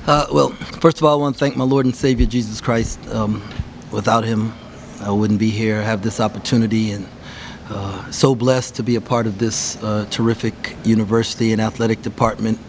Well, first of all, I want to thank my Lord and Savior Jesus Christ. Without him, I wouldn't be here. I have this opportunity, and so blessed to be a part of this terrific university and athletic department,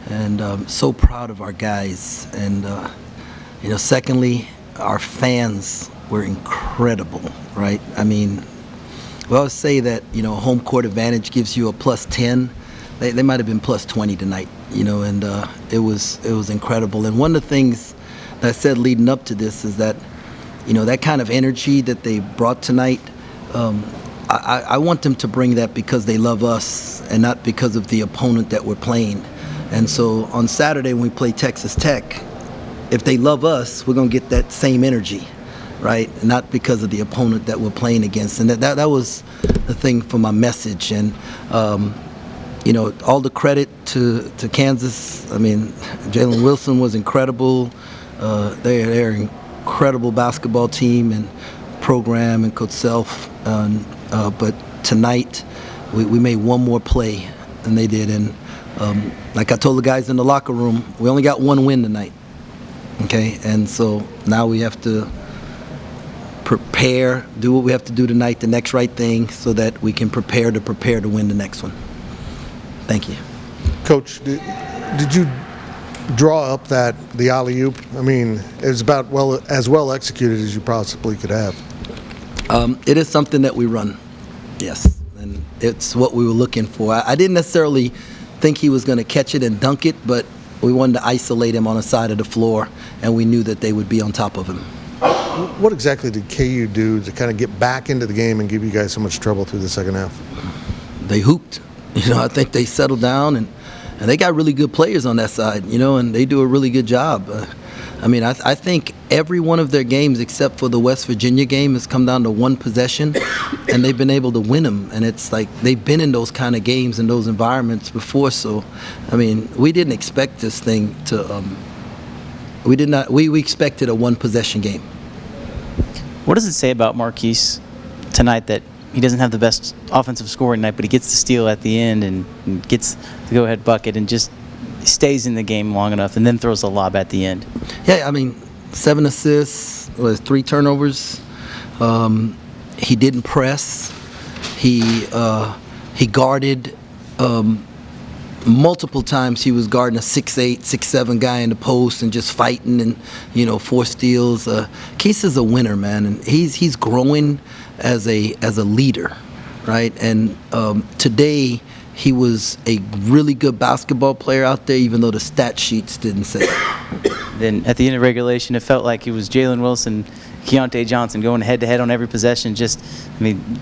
and so proud of our guys. And secondly, our fans were incredible, right? I mean, we always say that home court advantage gives you a plus 10. They might have been plus 20 tonight, and it was incredible. And one of the things that I said leading up to this is that, that kind of energy that they brought tonight, I want them to bring that because they love us and not because of the opponent that we're playing. And so on Saturday when we play Texas Tech, if they love us, we're going to get that same energy, right? Not because of the opponent that we're playing against. And that was the thing for my message. And all the credit to Kansas. I mean, Jalen Wilson was incredible. They're an incredible basketball team and program and Coach Self. But tonight, we made one more play than they did. And like I told the guys in the locker room, we only got one win tonight. Okay? And so now we have to prepare, do what we have to do tonight, the next right thing, so that we can prepare to win the next one. Thank you. Coach, Did you draw up the alley-oop? I mean, it was about as well executed as you possibly could have. It is something that we run, yes, and it's what we were looking for. I didn't necessarily think he was going to catch it and dunk it, but we wanted to isolate him on the side of the floor, and we knew that they would be on top of him. What exactly did KU do to kind of get back into the game and give you guys so much trouble through the second half? They hooped. I think they settled down, and they got really good players on that side, and they do a really good job. I think every one of their games except for the West Virginia game has come down to one possession, and they've been able to win them. And it's like they've been in those kind of games and those environments before. So, we didn't expect this thing to we expected a one-possession game. What does it say about Marquis tonight that he doesn't have the best offensive scoring night, but he gets the steal at the end and gets the go-ahead bucket and just stays in the game long enough and then throws a lob at the end? Yeah, 7 assists, 3 turnovers. He didn't press. He guarded multiple times. He was guarding a 6'8", 6'7" guy in the post and just fighting and 4 steals. Case is a winner, man, and he's growing as a leader, right? And today he was a really good basketball player out there, even though the stat sheets didn't say it. Then at the end of regulation, it felt like it was Jalen Wilson, Keontae Johnson going head-to-head on every possession.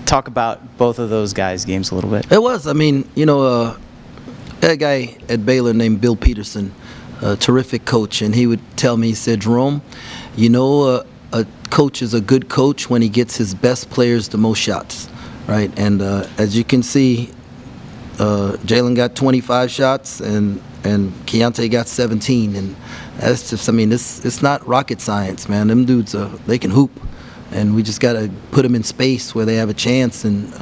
Talk about both of those guys' games a little bit. It was. That guy at Baylor named Bill Peterson, a terrific coach, and he would tell me, he said, Jerome, a coach is a good coach when he gets his best players the most shots, right? And as you can see, Jalen got 25 shots and Keontae got 17, and that's just, it's not rocket science, man. Them dudes, they can hoop, and we just got to put them in space where they have a chance, and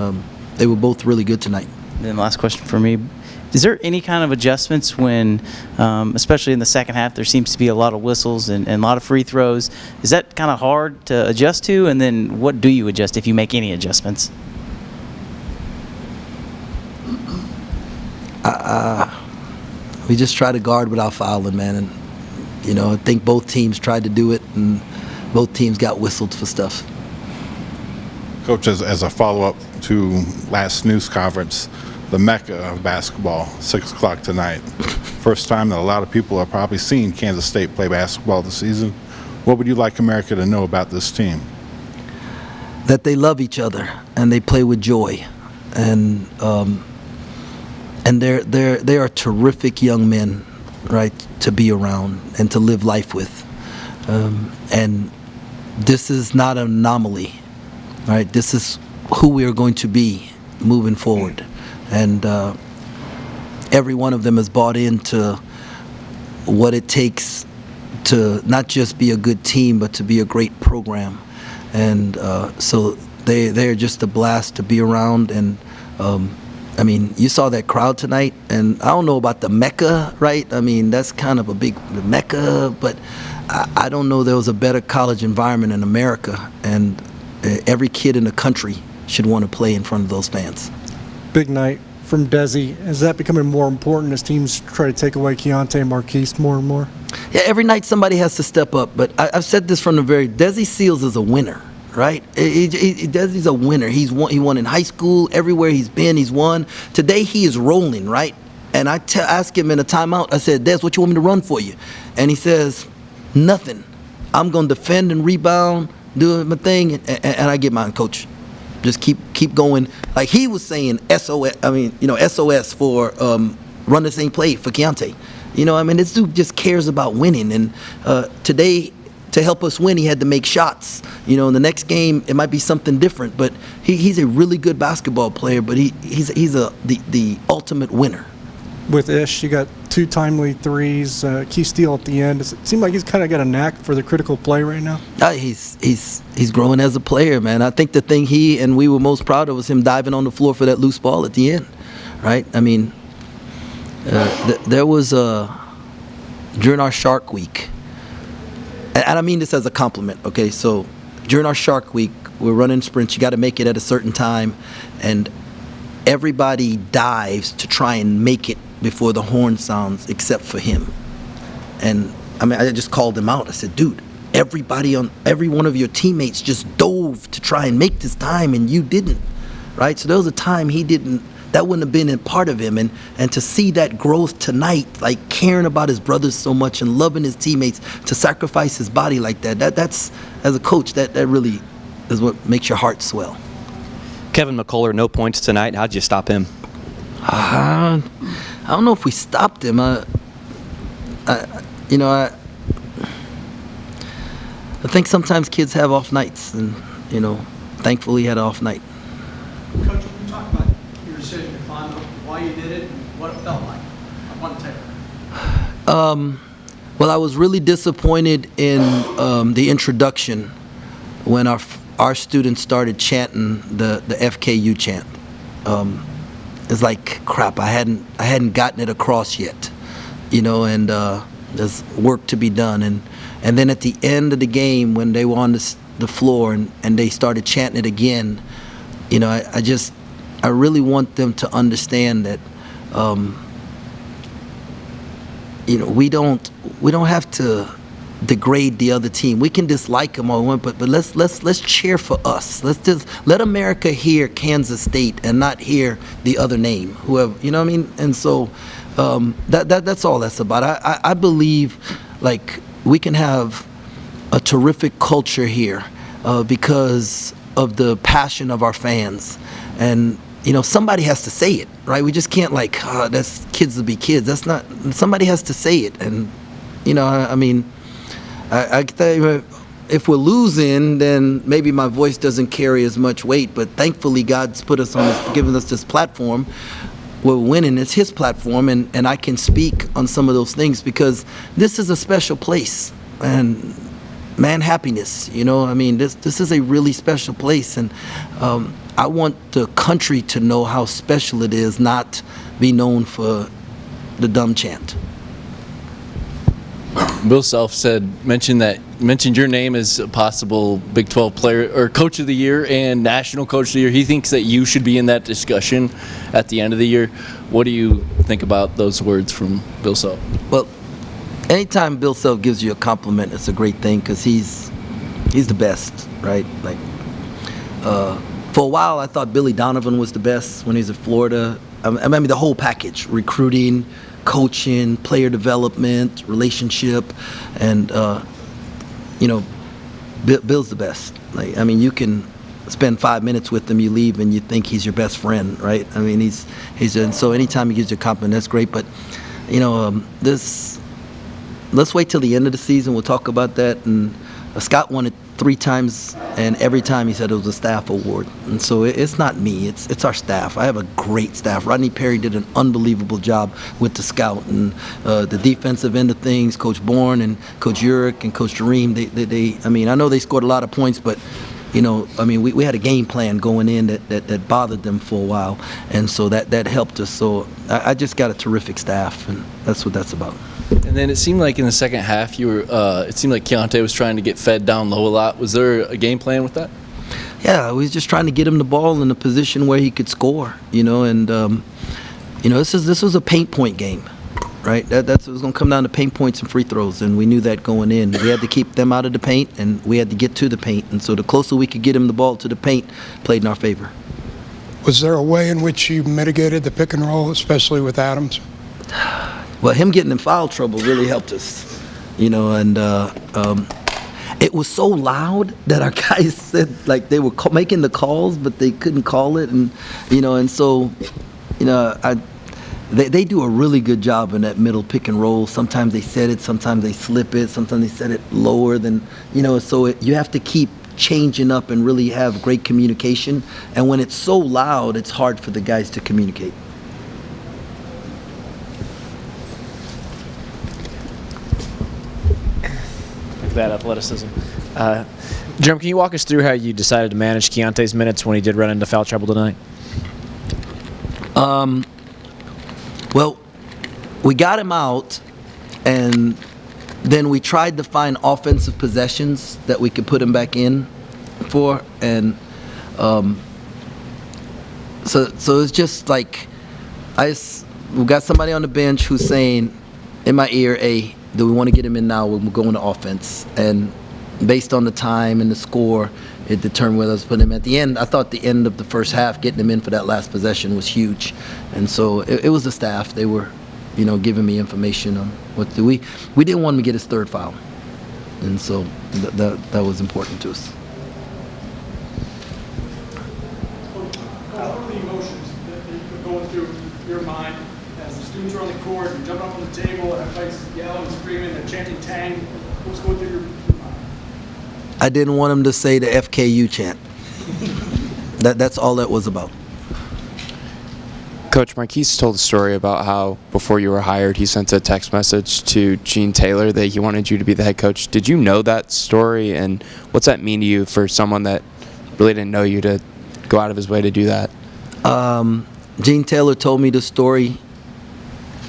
they were both really good tonight. And then last question for me. Is there any kind of adjustments when, especially in the second half, there seems to be a lot of whistles and a lot of free throws? Is that kind of hard to adjust to? And then what do you adjust if you make any adjustments? We just try to guard without fouling, man. And, I think both teams tried to do it, and both teams got whistled for stuff. Coach, as a follow-up to last news conference, the mecca of basketball, 6 o'clock tonight. First time that a lot of people have probably seen Kansas State play basketball this season. What would you like America to know about this team? That they love each other and they play with joy, and they are terrific young men, right, to be around and to live life with. And this is not an anomaly, right? This is who we are going to be moving forward. And every one of them has bought into what it takes to not just be a good team, but to be a great program. And so they're just a blast to be around. And I mean, you saw that crowd tonight, and I don't know about the Mecca, right? I mean, that's kind of a big Mecca, but I don't know there was a better college environment in America, and every kid in the country should want to play in front of those fans. Big night from Desi. Is that becoming more important as teams try to take away Keontae and Marquis more and more? Yeah, every night somebody has to step up, but I've said this from the Desi Seals is a winner. Right? Desi's a winner. He won in high school. Everywhere he's been, he's won. Today he is rolling, right? And I asked him in a timeout, I said, Des, what you want me to run for you? And he says, nothing. I'm going to defend and rebound, do my thing, and I get mine, coach. Just keep going. Like he was saying SOS for run the same play for Keontae. This dude just cares about winning. And today, to help us win, he had to make shots. In the next game, it might be something different, but he's a really good basketball player, but he's the ultimate winner. With Ish, you got 2 timely threes, key steal at the end. Does it seem like he's kind of got a knack for the critical play right now? He's growing as a player, man. I think the thing he and we were most proud of was him diving on the floor for that loose ball at the end, right? I mean, there was during our Shark Week, and I mean this as a compliment, okay? So during our Shark Week, we're running sprints. You got to make it at a certain time, and everybody dives to try and make it before the horn sounds, except for him. And I just called him out. I said, dude, every one of your teammates just dove to try and make this time, and you didn't, right? So there was a time he didn't. That wouldn't have been a part of him, and to see that growth tonight, like caring about his brothers so much and loving his teammates, to sacrifice his body like that's as a coach, that really is what makes your heart swell. Kevin McCullough, no points tonight. How'd you stop him? I don't know if we stopped him. I think sometimes kids have off nights, and thankfully he had an off night. Coach, can you talk about your decision to climb, why you did it, and what it felt like on one take? Well, I was really disappointed in the introduction when our students started chanting the FKU chant. It's like crap. I hadn't gotten it across yet, and there's work to be done. And then at the end of the game, when they were on the floor and they started chanting it again, I really want them to understand that we don't have to degrade the other team. We can dislike them all, but let's cheer for us. Let's just let America hear Kansas State and not hear the other name, whoever. You know what I mean? And so that's all that's about. I believe like we can have a terrific culture here because of the passion of our fans, and somebody has to say it, right? We just can't that's kids will be kids. That's not. Somebody has to say it, and I if we're losing, then maybe my voice doesn't carry as much weight. But thankfully, God's put us on given us this platform. We're winning. It's His platform, and I can speak on some of those things because this is a special place, and man, happiness. This is a really special place, and I want the country to know how special it is, not be known for the dumb chant. Bill Self mentioned your name as a possible Big 12 player or Coach of the Year and National Coach of the Year. He thinks that you should be in that discussion at the end of the year. What do you think about those words from Bill Self? Well, anytime Bill Self gives you a compliment, it's a great thing because he's the best, right? Like for a while, I thought Billy Donovan was the best when he was at Florida. I mean, the whole package: recruiting, coaching, player development, relationship, and Bill's the best. You can spend 5 minutes with him, you leave, and you think he's your best friend, right? He's and so anytime he gives you a compliment, that's great. But let's wait till the end of the season. We'll talk about that. And Scott won it 3 times, and every time he said it was a staff award. And so it's not me, it's our staff. I have a great staff. Rodney Perry did an unbelievable job with the scout, and the defensive end of things, Coach Bourne and Coach Urick and Coach Jerome, they I know they scored a lot of points, but we had a game plan going in that bothered them for a while, and so that helped us. So I just got a terrific staff, and that's what that's about. And then it seemed like in the second half, it seemed like Keontae was trying to get fed down low a lot. Was there a game plan with that? Yeah, we was just trying to get him the ball in a position where he could score, and this was a paint point game, right? That's it was going to come down to paint points and free throws, and we knew that going in. We had to keep them out of the paint, and we had to get to the paint, and so the closer we could get him the ball to the paint played in our favor. Was there a way in which you mitigated the pick and roll, especially with Adams? Well, him getting in foul trouble really helped us, and it was so loud that our guys said like they were making the calls, but they couldn't call it, and so they do a really good job in that middle pick and roll. Sometimes they set it, sometimes they slip it, sometimes they set it lower than so you have to keep changing up and really have great communication. And when it's so loud, it's hard for the guys to communicate. That athleticism. Jerome, can you walk us through how you decided to manage Keontae's minutes when he did run into foul trouble tonight? Well, we got him out, and then we tried to find offensive possessions that we could put him back in for, and so it's just like we got somebody on the bench who's saying in my ear, "Hey, do we want to get him in now? We're going to offense." And based on the time and the score, it determined whether to put him at the end. I thought the end of the first half, getting him in for that last possession was huge. And so it was the staff. They were, giving me information on what to do. We didn't want him to get his third foul. And so that was important to us. What are the emotions that are going through your mind as the students are on the court, you're jumping up on the table, and everybody's yelling and screaming, they're chanting Tang? What's going through your mind? I didn't want him to say the FKU chant. That's all that was about. Coach, Marquis told a story about how before you were hired, he sent a text message to Gene Taylor that he wanted you to be the head coach. Did you know that story, and what's that mean to you for someone that really didn't know you to go out of his way to do that? Gene Taylor told me the story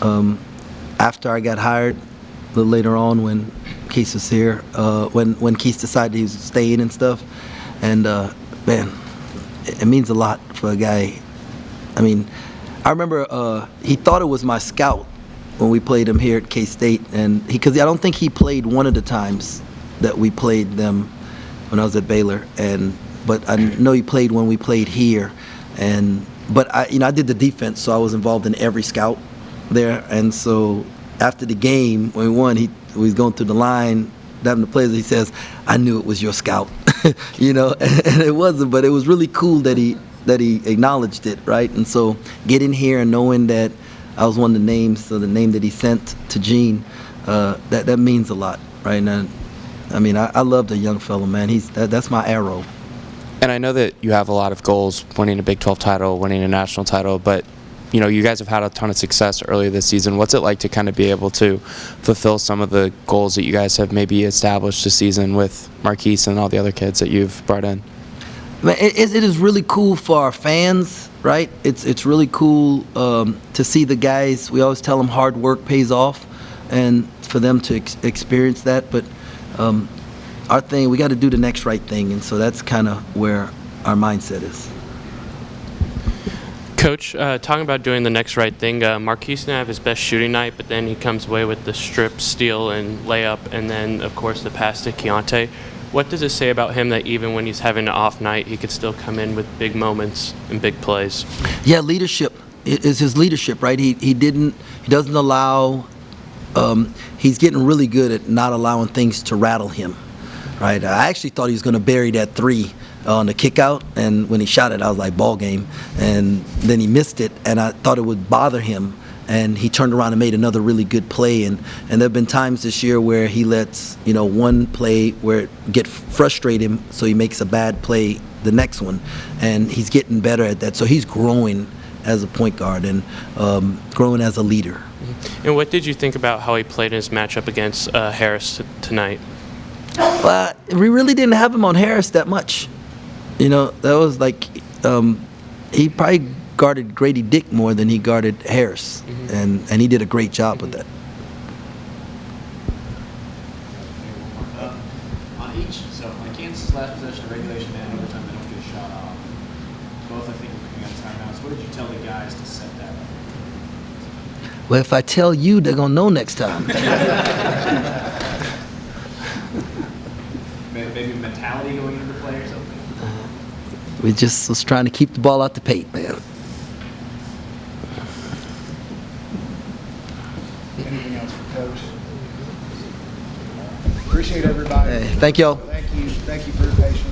after I got hired, a little later on when Keith was here, when Keith decided he was staying and stuff. And man, it means a lot for a guy. I mean, I remember he thought it was my scout when we played him here at K-State, and because I don't think he played one of the times that we played them when I was at Baylor, but I know he played when we played here, but I did the defense, so I was involved in every scout there, and so after the game when we won, he was going through the line, having the players. He says, "I knew it was your scout," and it wasn't, but it was really cool that he acknowledged it, right? And so getting here and knowing that I was one of the names, so the name that he sent to Gene, that means a lot, right? And I mean, I love the young fellow, man. That's my arrow. And I know that you have a lot of goals, winning a Big 12 title, winning a national title, but you guys have had a ton of success earlier this season. What's it like to kind of be able to fulfill some of the goals that you guys have maybe established this season with Marquis and all the other kids that you've brought in? Man, it is really cool for our fans, right? It's really cool to see the guys. We always tell them hard work pays off, and for them to experience that. But our thing, we got to do the next right thing, and so that's kind of where our mindset is. Coach, talking about doing the next right thing, Marquis didn't have his best shooting night, but then he comes away with the strip, steal, and layup, and then, of course, the pass to Keontae. What does it say about him that even when he's having an off night, he could still come in with big moments and big plays? Yeah, leadership is his leadership, right? He doesn't allow. He's getting really good at not allowing things to rattle him, right? I actually thought he was going to bury that three on the kick out, and when he shot it, I was like, ball game. And then he missed it, and I thought it would bother him. And he turned around and made another really good play. And there have been times this year where he lets, one play where it get frustrate him, so he makes a bad play the next one. And he's getting better at that. So he's growing as a point guard and growing as a leader. And what did you think about how he played in his matchup against Harris tonight? Well, we really didn't have him on Harris that much. You know, that was like, he probably guarded Grady Dick more than he guarded Harris, and he did a great job with that. On Kansas' last possession of regulation and overtime, they don't get a shot off. Both, I think, were coming out of timeouts. What did you tell the guys to set that up? Well, if I tell you, they're going to know next time. Maybe mentality going into play or something? We just was trying to keep the ball out the paint, man. Anything else for Coach? Appreciate everybody. Hey, thank y'all. Thank you for your patience.